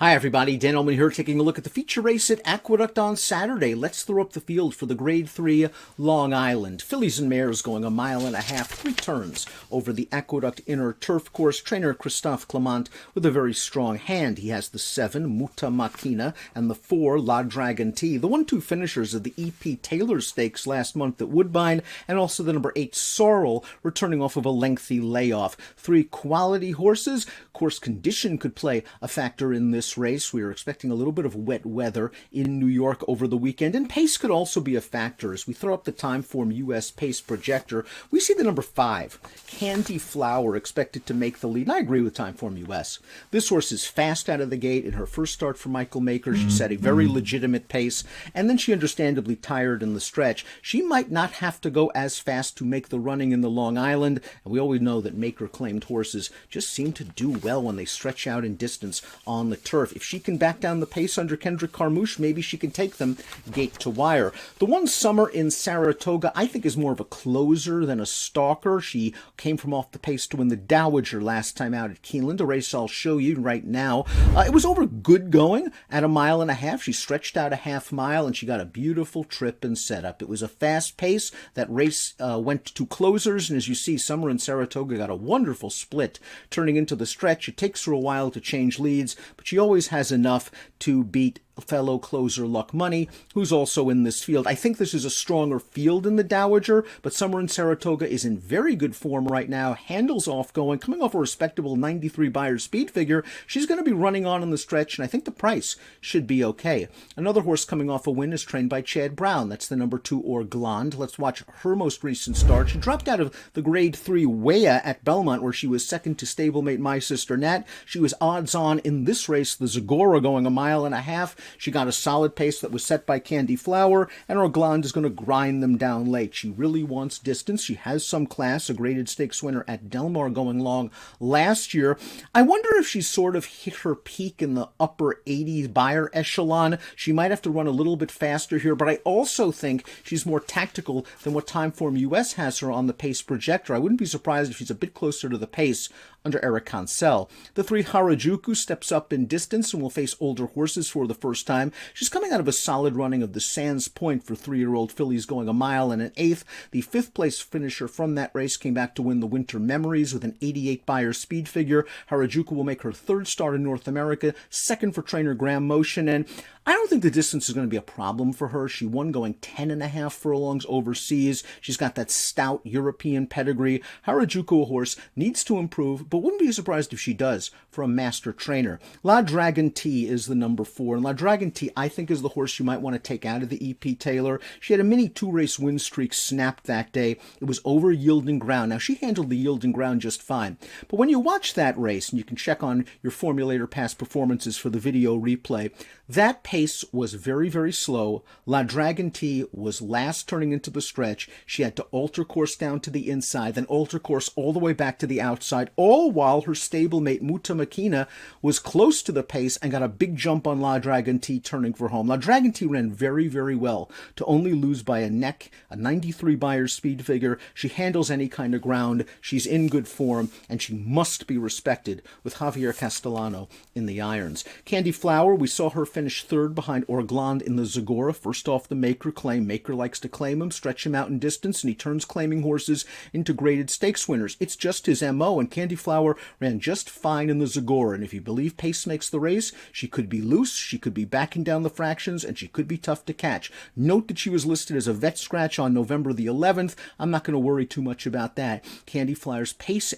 Hi everybody, Dan Illman here taking a look at the feature race at Aqueduct on Saturday. Let's throw up the field for the Grade 3 Long Island. Fillies and mares going a mile and a half, 3 turns over the Aqueduct inner turf course. Trainer Christophe Clement with a very strong hand. He has the 7, Muta Makina, and the 4, La Dragon T. The 1-2 finishers of the E.P. Taylor Stakes last month at Woodbine, and also the number 8, Sorrel, returning off of a lengthy layoff. 3 quality horses. Course condition could play a factor in this race. We are expecting a little bit of wet weather in New York over the weekend, and pace could also be a factor. As we throw up the Timeform US pace projector, we see the number 5, Candy Flower, expected to make the lead. And I agree with Timeform US. This horse is fast out of the gate. In her first start for Michael Maker, she set a very legitimate pace, and then she understandably tired in the stretch. She might not have to go as fast to make the running in the Long Island, and we always know that Maker-claimed horses just seem to do well when they stretch out in distance on the turf. If she can back down the pace under Kendrick Carmouche, maybe she can take them gate to wire. The one Summer in Saratoga, I think, is more of a closer than a stalker. She came from off the pace to win the Dowager last time out at Keeneland, a race I'll show you right now. It was over good going at a mile and a half. She stretched out a half mile, and she got a beautiful trip and setup. It was a fast pace. That race went to closers, and as you see, Summer in Saratoga got a wonderful split turning into the stretch. It takes her a while to change leads, but she always has enough to beat fellow closer Luck Money, who's also in this field. I think this is a stronger field in the Dowager, but Summer in Saratoga is in very good form right now. Handles off going, coming off a respectable 93 Beyer speed figure. She's going to be running on in the stretch, and I think the price should be okay. Another horse coming off a win is trained by Chad Brown. That's the number 2 Orglande. Let's watch her most recent start. She dropped out of the Grade 3 Wea at Belmont, where she was second to stablemate My Sister Nat. She was odds on in this race, the Zagora, going a mile and a half. She got a solid pace that was set by Candy Flower, and Orglande is going to grind them down late. She really wants distance. She has some class, a graded stakes winner at Delmar going long last year. I wonder if she's sort of hit her peak in the upper 80s Beyer echelon. She might have to run a little bit faster here, but I also think she's more tactical than what Timeform US has her on the pace projector. I wouldn't be surprised if she's a bit closer to the pace under Eric Cancel. The 3 Harajuku steps up in distance and will face older horses for the first time. She's coming out of a solid running of the Sands Point for 3-year-old fillies going a mile and an eighth. The 5th place finisher from that race came back to win the Winter Memories with an 88 Beyer speed figure. Harajuku will make her 3rd start in North America, 2nd for trainer Graham Motion, and I don't think the distance is going to be a problem for her. She won going 10.5 furlongs overseas. She's got that stout European pedigree. Harajuku, a horse, needs to improve, but wouldn't be surprised if she does for a master trainer. La Dragon T is the number 4, and La Dragon T, I think, is the horse you might want to take out of the E.P. Taylor. She had a mini 2-race win streak snapped that day. It was over yielding ground. Now, she handled the yielding ground just fine, but when you watch that race, and you can check on your Formulator past performances for the video replay, that pace was very, very slow. La Dragon T was last turning into the stretch. She had to alter course down to the inside, then alter course all the way back to the outside, all while her stablemate Muta Makina was close to the pace and got a big jump on La Dragon T turning for home. La Dragon T ran very, very well to only lose by a neck, a 93 Beyer speed figure. She handles any kind of ground. She's in good form, and she must be respected with Javier Castellano in the irons. Candy Flower, we saw her finish 3rd behind Orglande in the Zagora, first off the Maker claim. Maker likes to claim him, stretch him out in distance, and he turns claiming horses into graded stakes winners. It's just his MO, and Candy Flower ran just fine in the Zagora, and if you believe pace makes the race, she could be loose, she could be backing down the fractions, and she could be tough to catch. Note that she was listed as a vet scratch on November the 11th. I'm not going to worry too much about that. Candy Flower's pace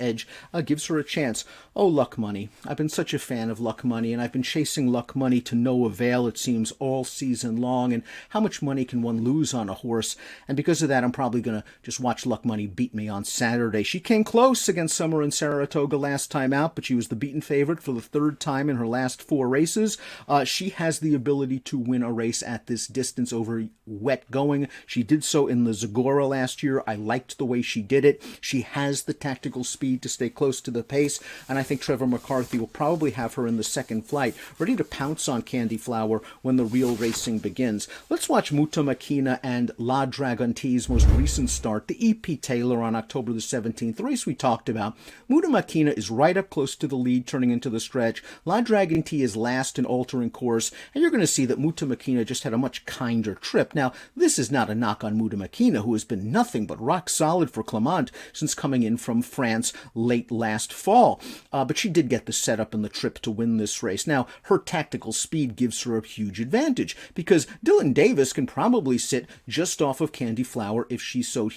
edge gives her a chance. Oh, Luck Money. I've been such a fan of Luck Money, and I've been chasing Luck Money to no avail, it seems, all season long. And how much money can one lose on a horse? And because of that, I'm probably going to just watch Luck Money beat me on Saturday. She came close against Summer in Saratoga last time out, but she was the beaten favorite for the 3rd time in her last 4 races. She has the ability to win a race at this distance over wet going. She did so in the Zagora last year. I liked the way she did it. She has the tactical speed to stay close to the pace, and I think Trevor McCarthy will probably have her in the 2nd flight, ready to pounce on Candy Flower when the real racing begins. Let's watch Muta Makina and La Dragon T's most recent start, the E.P. Taylor on October the 17th, the race we talked about. about. Muta Makina is right up close to the lead, turning into the stretch. La Dragon T is last and altering course, and you're going to see that Muta Makina just had a much kinder trip. Now, this is not a knock on Muta Makina, who has been nothing but rock solid for Clement since coming in from France late last fall. But she did get the setup and the trip to win this race. Now, her tactical speed gives her a huge advantage, because Dylan Davis can probably sit just off of Candy Flower if he so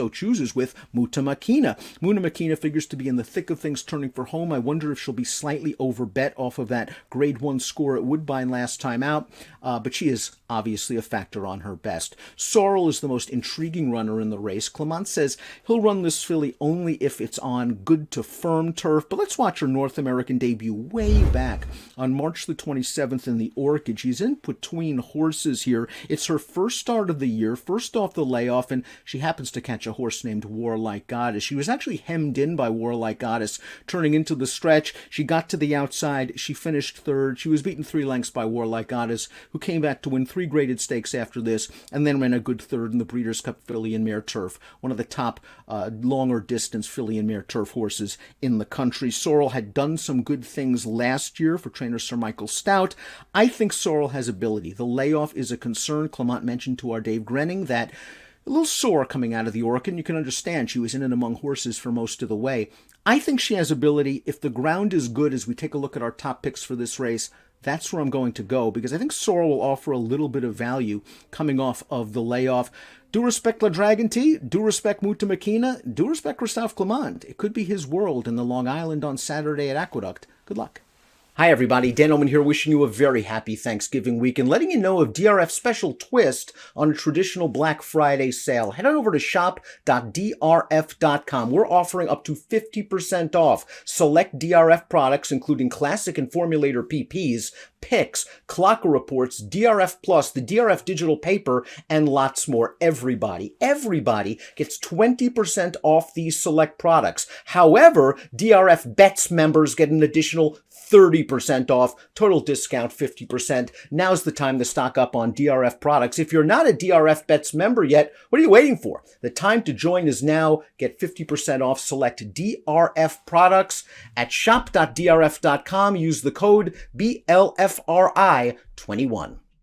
chooses with Muta Makina. Muta Makina figures to be in the thick of things turning for home. I wonder if she'll be slightly overbet off of that grade 1 score at Woodbine last time out, but she is obviously a factor on her best. Sorrel is the most intriguing runner in the race. Clement says he'll run this filly only if it's on good to firm turf, but let's watch her North American debut way back on March the 27th in the Orchid. She's in between horses here. It's her first start of the year, first off the layoff, and she happens to catch a horse named Warlike Goddess. She was actually hemmed in by Warlike Goddess turning into the stretch. She got to the outside. She finished third. She was beaten 3 lengths by Warlike Goddess, who came back to win 3 graded stakes after this, and then ran a good third in the Breeders' Cup Filly and Mare Turf, one of the top longer distance filly and mare turf horses in the country. Sorrel had done some good things last year for trainer Sir Michael Stout. I think Sorrel has ability. The layoff is a concern. Clement mentioned to our Dave Grenning that a little sore coming out of the Orchid, and you can understand she was in and among horses for most of the way. I think she has ability. If the ground is good as we take a look at our top picks for this race, that's where I'm going to go, because I think Sorrel will offer a little bit of value coming off of the layoff. Do respect La Dragon T, do respect Muta Makina, do respect Christophe Clement. It could be his world in the Long Island on Saturday at Aqueduct. Good luck. Hi everybody, Dan Illman here, wishing you a very happy Thanksgiving week and letting you know of DRF's special twist on a traditional Black Friday sale. Head on over to shop.drf.com. We're offering up to 50% off select DRF products, including classic and formulator PPs, picks, clocker reports, DRF Plus, the DRF digital paper, and lots more. Everybody gets 20% off these select products. However, DRF Bets members get an additional 30% off, total discount 50%. Now's the time to stock up on DRF products. If you're not a DRF Bets member yet, what are you waiting for? The time to join is now. Get 50% off select DRF products at shop.drf.com. Use the code BLFRI21.